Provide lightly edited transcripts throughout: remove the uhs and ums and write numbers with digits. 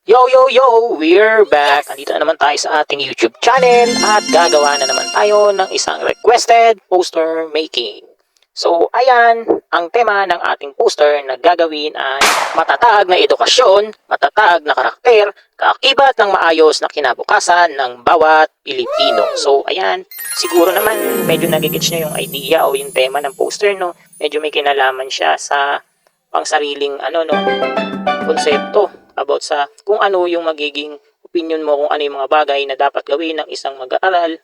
Yo, yo, yo! We're back! Andito na naman tayo sa ating YouTube channel at gagawa na naman tayo ng isang requested poster making. So, ayan, ang tema ng ating poster na gagawin ay matatag na edukasyon, matatag na karakter, kaakibat ng maayos na kinabukasan ng bawat Pilipino. So, ayan, siguro naman medyo nagigits nyo yung idea o yung tema ng poster, no? Medyo may kinalaman siya sa pangsariling konsepto about sa kung ano yung magiging opinion mo kung ano yung mga bagay na dapat gawin ng isang mag-aaral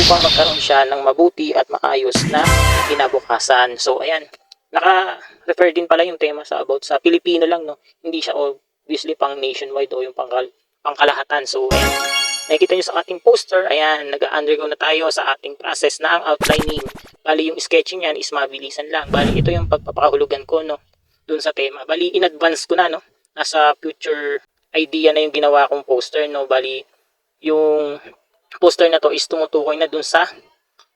upang magkaroon siya ng mabuti at maayos na kinabukasan. So ayan, naka-refer din pala yung tema sa about sa Pilipino lang, no? Hindi siya obviously pang nationwide o yung pangkalahatan. So ayan, nakikita nyo sa ating poster, ayan, nag-undergo na tayo sa ating process na ang outlining. Bali yung sketching yan is mabilisan lang. Bali ito yung pagpapakahulugan ko, no, dun sa tema. Bali in advance ko na, no, nasa future idea na yung ginawa kong poster, no. Bali yung poster na to is tumutukoy na dun sa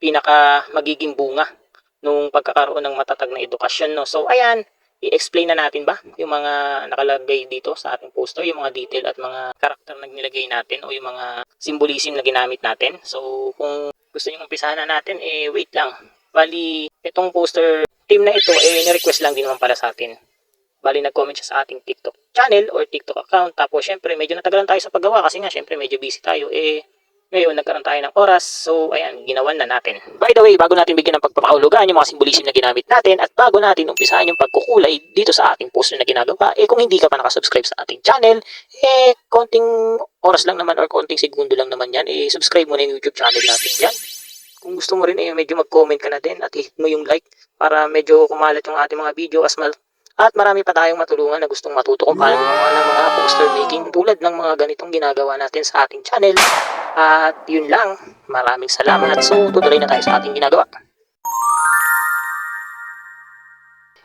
pinaka magiging bunga nung pagkakaroon ng matatag na edukasyon, no. So ayan, i-explain na natin ba yung mga nakalagay dito sa ating poster, yung mga detail at mga karakter na nilagay natin o yung mga symbolism na ginamit natin. So kung gusto niyo umpisahan na natin, wait lang. Bali itong poster team na ito ni-request lang din naman para sa atin. Bali nag-comment siya sa ating TikTok channel or TikTok account. Tapos syempre medyo natagalan tayo sa paggawa kasi nga syempre medyo busy tayo. Ngayon nagkaroon tayo ng oras. So ayan, ginawan na natin. By the way, bago natin bigyan ng pagpapahulugan yung mga symbolism na ginamit natin at bago natin umpisahan yung pagkukulay dito sa ating poster na ginagawa, kung hindi ka pa nakasubscribe sa ating channel, konting oras lang naman or konting segundo lang naman yan, subscribe mo na yung YouTube channel natin yan. Kung gusto mo rin medyo mag-comment ka na din at hit mo yung like para medyo kumalat yung ating mga video at marami pa tayong matulungan na gustong matuto kung paano gumawa ng mga poster making tulad ng mga ganitong ginagawa natin sa ating channel. At yun lang, maraming salamat. So tutuloy na tayo sa ating ginagawa.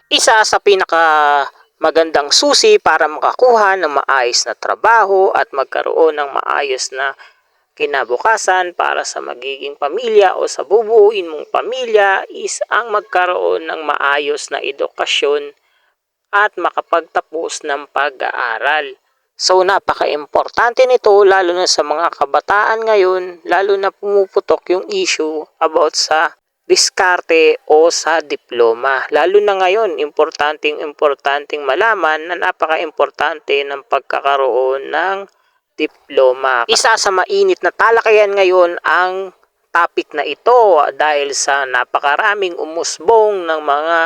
Isa sa pinaka magandang susi para makakuha ng maayos na trabaho at magkaroon ng maayos na kinabukasan para sa magiging pamilya o sa bubuuin mong pamilya is ang magkaroon ng maayos na edukasyon at makapagtapos ng pag-aaral. So napaka-importante nito lalo na sa mga kabataan ngayon, lalo na pumuputok yung issue about sa diskarte o sa diploma. Lalo na ngayon, importanteng malaman na napaka-importante ng pagkakaroon ng diploma. Isa sa mainit na talakayan ngayon ang topic na ito dahil sa napakaraming umusbong ng mga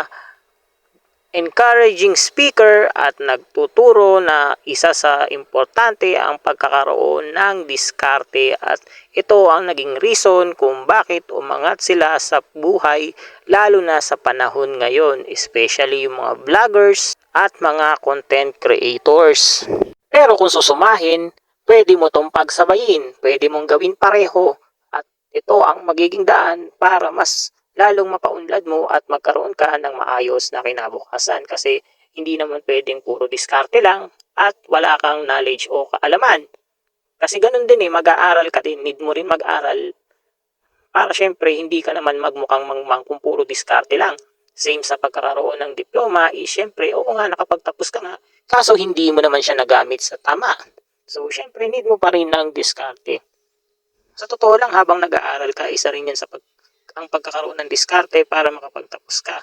encouraging speaker at nagtuturo na isa sa importante ang pagkakaroon ng diskarte at ito ang naging reason kung bakit umangat sila sa buhay lalo na sa panahon ngayon, especially yung mga vloggers at mga content creators. Pero kung susumahin, pwede mo itong pagsabayin, pwede mong gawin pareho at ito ang magiging daan para mas lalong mapaunlad mo at magkaroon ka ng maayos na kinabukasan kasi hindi naman pwedeng puro diskarte lang at wala kang knowledge o kaalaman. Kasi ganun din mag-aaral ka din, need mo rin mag-aral para syempre hindi ka naman magmukhang mangmang kung puro diskarte lang. Same sa pagkakaroon ng diploma, syempre oo nga nakapagtapos ka nga, kaso hindi mo naman siya nagamit sa tama. So syempre need mo pa rin ng diskarte. Sa totoo lang habang nag-aaral ka, isa rin yan sa ang pagkakaroon ng diskarte para makapagtapos ka.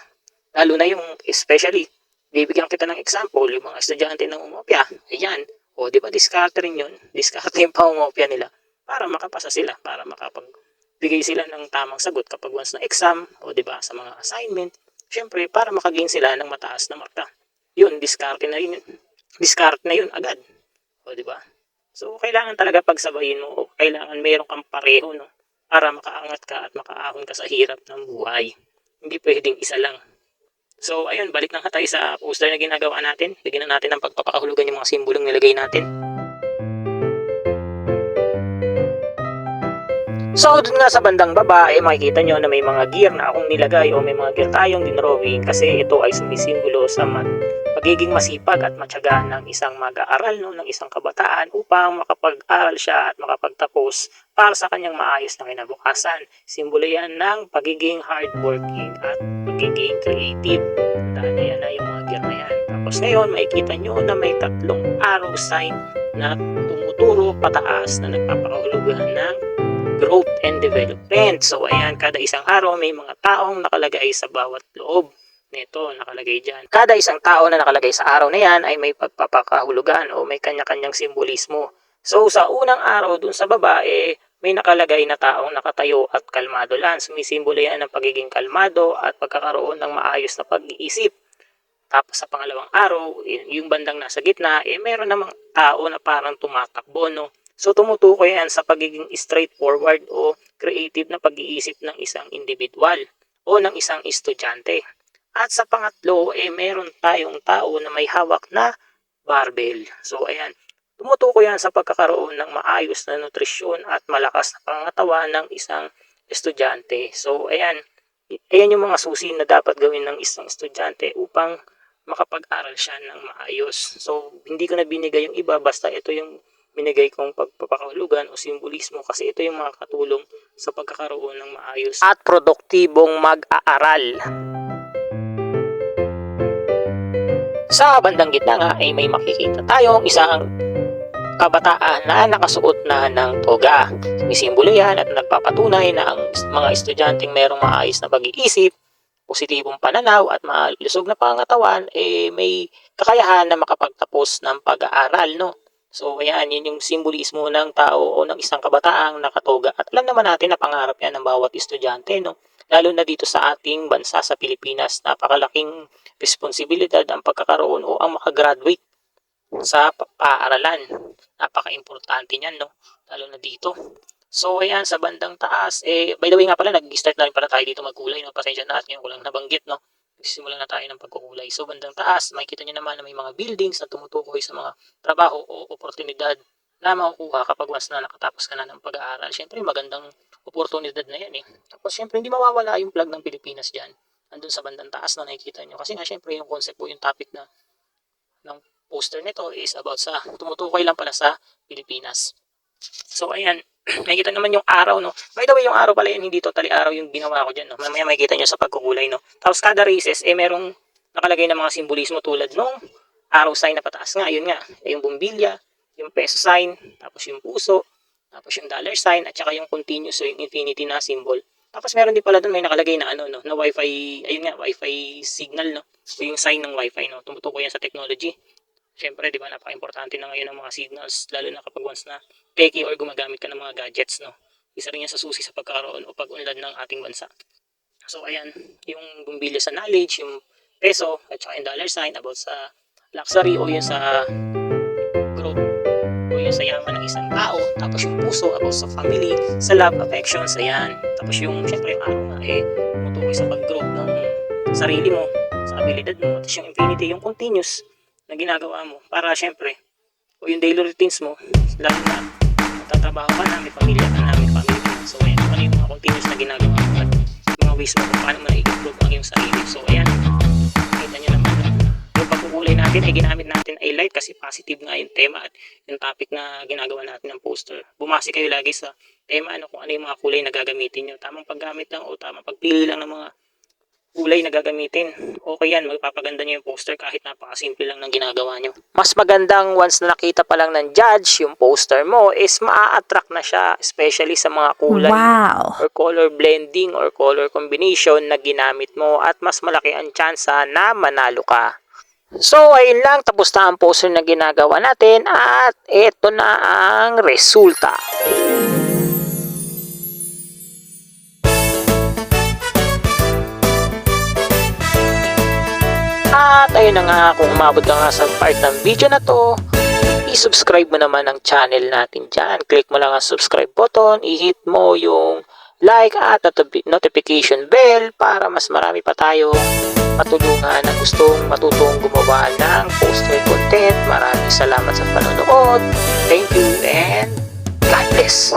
Lalo na yung, especially, bibigyan kita ng example, yung mga estudyante ng umopya. Ayan, o di ba diskarte rin yun? Diskarte yung pangumopya nila para makapasa sila, para makapagbigay sila ng tamang sagot kapag once na exam, o di ba sa mga assignment. Siyempre, para makagain sila ng mataas na marka. Yun, diskarte na yun. Diskarte na yun agad. O di ba? So, kailangan talaga pagsabayin mo o kailangan mayroon kang pareho, no? Para makaangat ka at makaahon ka sa hirap ng buhay. Hindi pwedeng isa lang. So, ayun, balik na tayo sa poster na ginagawa natin. Bigyan na natin ng pagpapakahulugan yung mga simbolong nilagay natin. So, dun nga sa bandang baba, makikita nyo na may mga gear na akong nilagay o may mga gear tayong dinrawing kasi ito ay sumisimbolo sa pagiging masipag at matyaga ng isang mag-aaral, no, ng isang kabataan upang makapag-aral siya at makapagtapos para sa kanyang maayos na kinabukasan. Simbolo yan ng pagiging hardworking at pagiging creative. Tandaan yan na yung mga gear na yan. Tapos ngayon, makikita nyo na may tatlong arrow sign na tumuturo pataas na nagpapakahulugan ng growth and development. So ayan, kada isang araw may mga taong nakalagay sa bawat loob nito, nakalagay dyan. Kada isang tao na nakalagay sa araw na yan ay may pagpapakahulugan o may kanya-kanyang simbolismo. So sa unang araw dun sa baba, may nakalagay na taong nakatayo at kalmado lang. Sumisimbolo yan ng pagiging kalmado at pagkakaroon ng maayos na pag-iisip. Tapos sa pangalawang araw, yung bandang nasa gitna, meron namang tao na parang tumatakbo, no? So tumutukoy yan sa pagiging straightforward o creative na pag-iisip ng isang individual o ng isang estudyante. At sa pangatlo, meron tayong tao na may hawak na barbell. So ayan, tumutukoy yan sa pagkakaroon ng maayos na nutrisyon at malakas na pangangatawan ng isang estudyante. So ayan yung mga susi na dapat gawin ng isang estudyante upang makapag-aral siya ng maayos. So hindi ko na binigay yung iba, basta ito yung binigay kong pagpapakahulugan o simbolismo kasi ito yung makakatulong sa pagkakaroon ng maayos at produktibong mag-aaral. Sa bandang gitna nga ay may makikita tayong isang kabataan na nakasuot na ng toga. Sumisimbolo yan at nagpapatunay na ang mga estudyanteng merong maayos na pag-iisip, positibong pananaw at malusog na pangatawan may kakayahan na makapagtapos ng pag-aaral, no? So ayan, yun yung simbolismo ng tao o ng isang kabataang nakatoga. At alam naman natin na pangarap yan ng bawat estudyante, no? Lalo na dito sa ating bansa sa Pilipinas, napakalaking responsibilidad ang pagkakaroon o ang makagraduate sa paaralan. Napaka-importante niyan, no? Lalo na dito. So ayan, sa bandang taas, by the way nga pala, nag-start na rin pala tayo dito magkulay, no? Pasensya na at ngayon ko lang nabanggit, no? Nagsisimula na tayo ng pagkukulay. So bandang taas, makikita nyo naman na may mga buildings na tumutukoy sa mga trabaho o oportunidad na makukuha kapag once na nakatapos ka na ng pag-aaral. Siyempre, magandang oportunidad na yan, Tapos siyempre, hindi mawawala yung flag ng Pilipinas dyan. Andun sa bandang taas na nakikita nyo. Kasi nga, siyempre, yung concept po, yung topic na ng poster nito is about sa, tumutukoy lang pala sa Pilipinas. So ayan, makikita naman yung araw, no? By the way, yung araw pala yan, hindi totally araw yung ginawa ko dyan, no? Mamaya makikita nyo sa pagkukulay, no? Tapos kada races, merong nakalagay na mga simbolismo tulad nung arrow sign na pataas nga, yun nga, yung bumbilya, yung peso sign, tapos yung puso, tapos yung dollar sign, at saka yung continuous, so yung infinity na symbol. Tapos meron din pala doon may nakalagay na na wifi, ayun nga, wifi signal, no? So yung sign ng wifi, no? Tumutukoy yan sa technology. Siyempre, di ba, napaka-importante na ngayon ng mga signals, lalo na kapag once na techie or gumagamit ka ng mga gadgets, no? Isa rin yan sa susi sa pagkakaroon o pag-unlad ng ating bansa. So, ayan, yung bumbilya sa knowledge, yung peso, at saka yung dollar sign about sa luxury o yung sa growth o yung sa yaman ng isang tao. Tapos yung puso about sa family, sa love, affections, ayan. Tapos yung, siyempre, yung araw nga, tumutukoy sa pag-growth ng sarili mo, sa abilidad mo. Tapos yung infinity, yung continuous na ginagawa mo para syempre o yung daily routines mo, lalo na tatrabaho ka na, may pamilya ka na, may family ka. So ayan, ano yung mga continuous na ginagawa mo at mga ways mo kung paano mo na-improve ang iyong sarili. So ayan, kita nyo naman yung pagkukulay natin ay ginamit natin ay light kasi positive nga yung tema at yung topic na ginagawa natin ng poster. Bumasi kayo lagi sa tema, kung ano yung mga kulay na gagamitin nyo. Tamang paggamit lang o tamang pagpili lang ng mga kulay na gagamitin. Okay yan, magpapaganda nyo yung poster kahit napakasimple lang ng ginagawa nyo. Mas magandang once na nakita pa lang ng judge yung poster mo is maa-attract na siya, especially sa mga kulay or color blending or color combination na ginamit mo at mas malaki ang tsansa na manalo ka. So ayun lang, tapos na ang poster na ginagawa natin at eto na ang resulta. At ayun na nga, kung umabot ka nga sa part ng video na to, i-subscribe mo naman ang channel natin dyan. Click mo lang ang subscribe button, i-hit mo yung like at notification bell para mas marami pa tayo matulungan na gustong matutong gumawa ng poster content. Maraming salamat sa panonood. Thank you and God bless!